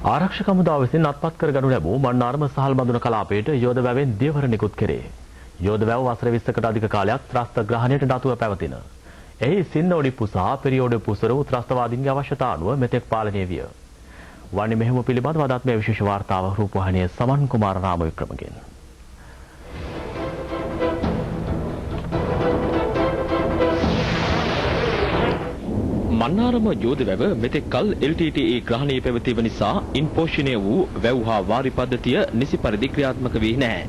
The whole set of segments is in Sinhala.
ආරක්ෂක හමුදාව විසින් අත්පත් කර ගනු ලැබූ මන්නාරම සහල් බඳුන කලාපයට යෝධ වැවෙන් දියවර නිකුත් කෙරේ. යෝධ වැව වසර 20කට අධික කාලයක් ත්‍රස්ත ග්‍රහණයට නතුව පැවතින. එහි සින්නෝඩිප්පු සහ පෙරියෝඩිප්පු ස්වරූප ත්‍රස්තවාදීන්ගේ අවශ්‍යතා අනුව මෙතෙක් පාලනය විය. වන්නේ මෙහෙම පිළිබඳව අදත් මේ විශේෂ වාර්තාව රූපවාහිනියේ සමන් කුමාර රාම වික්‍රමගෙන්. මන්නාරම යෝධ වැව මෙතෙක් කල LTTE ග්‍රහණයේ පැවතීම නිසා ඉන් පෝෂණය වූ වැව් හා වාරි පද්ධතිය නිසි පරිදි ක්‍රියාත්මක වී නැහැ.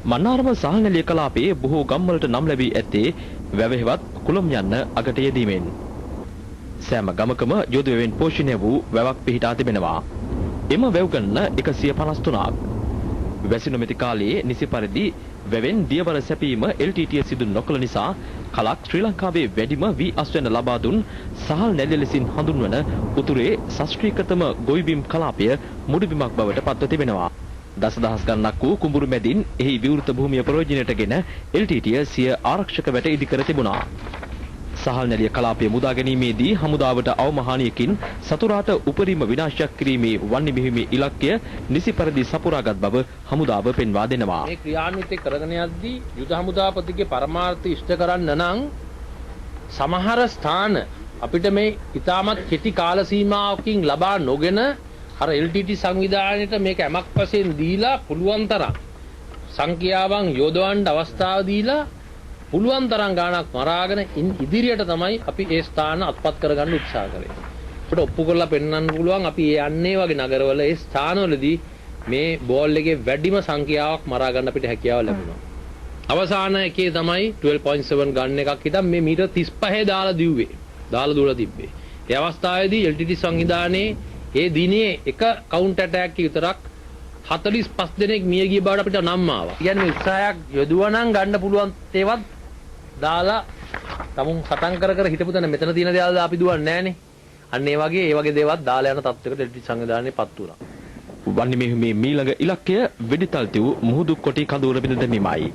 මන්නාරම සහල්නැලිය කලාපයේ බොහෝ ගම්වලට නම් ලැබී ඇත්තේ වැවෙහිවත් කුලම් යන්න අගට යෙදීමෙන්. සෑම ගමකම යෝධ වැවෙන් පෝෂණය වූ වැවක් පිහිටා තිබෙනවා. එම වැව් ගණන 153ක්. වැසි නොමැති කාලයේ නිසි පරිදි වැවෙන් දියවර සැපීම LTTE සිදු නොකළ නිසා කලක් ශ්‍රී ලංකාවේ වැඩිම වී අස්වැන්න ලබා දුන් සහල් නැලිය ලෙසින් හඳුන්වන උතුරේ ශාස්ත්‍රීයතම ගොවිබිම් කලාපය මුඩුබිමක් බවට පත්ව තිබෙනවා. දසදහස් ගණනක් වූ කුඹුරු මැදින් එහි විවෘත භූමිය ප්‍රයෝජනයටගෙන LTTE සිය ආරක්ෂක වැට ඉදිකර තිබුණා. සහල් නැලිය කලාපය මුදා ගැනීමේදී හමුදාවට අවමහානියකින් සතුරාට උපරිම විනාශයක් කිරීමේ වන්නේ මෙහිමේ ඉලක්කය නිසි පරිදි සපුරාගත් බව හමුදාව පෙන්වා දෙනවා. මේ ක්‍රියාන්විතය කරගෙන යද්දී යුද හමුදාපතිගේ පරමාර්ථය ඉෂ්ට කරන්න නම් සමහර ස්ථාන අපිට මේ ඉතාමත් කෙටි කාල සීමාවකින් ලබා නොගෙන අර LTTE සංවිධානයට මේක ඇමක් වශයෙන් දීලා පුළුවන් තරම් සංඛ්‍යාවන් යොදවන්න අවස්ථාව දීලා පුළුවන් තරම් ගාණක් මරාගෙන ඉදිරියට තමයි අපි ඒ ස්ථාන අත්පත් කරගන්න උත්සාහ කරේ. අපිට ඔප්පු කරලා පෙන්වන්න පුළුවන් අපි ඒ යන්නේ වගේ නගරවල ඒ ස්ථානවලදී මේ බෝල් එකේ වැඩිම සංඛ්‍යාවක් මරා ගන්න අපිට හැකියාව ලැබුණා. අවසාන එකේ තමයි 12.7 ගන්න එකක් හිටන් මේ මීටර් 35 දාලා දිව්වේ. දාලා දුවලා තිබ්බේ. ඒ අවස්ථාවේදී LTTE සංවිධානයේ ඒ දිනේ එක කවුන්ටර් ඇටැක් විතරක් 45 දෙනෙක් මිය ගිය බවට අපිට නම් ආවා. කියන්නේ උත්සාහයක් යොදුවා නම් ගන්න පුළුවන් ඒවත් දාලා තමුන් සටන් කර හිටපු තැන මෙතන තියෙන දේවල් අපි දුවන්නේ නැහනේ. අන්න ඒ වගේ දේවල් දාලා යන තත්ත්වයකට LTTE සංවිධානයේපත් වුණා. වන්නේ මේ මීළඟ ඉලක්කය වෙඩිතල් තිව් මුහුදු කොටි කඳවුර බිඳ දැමීමයි.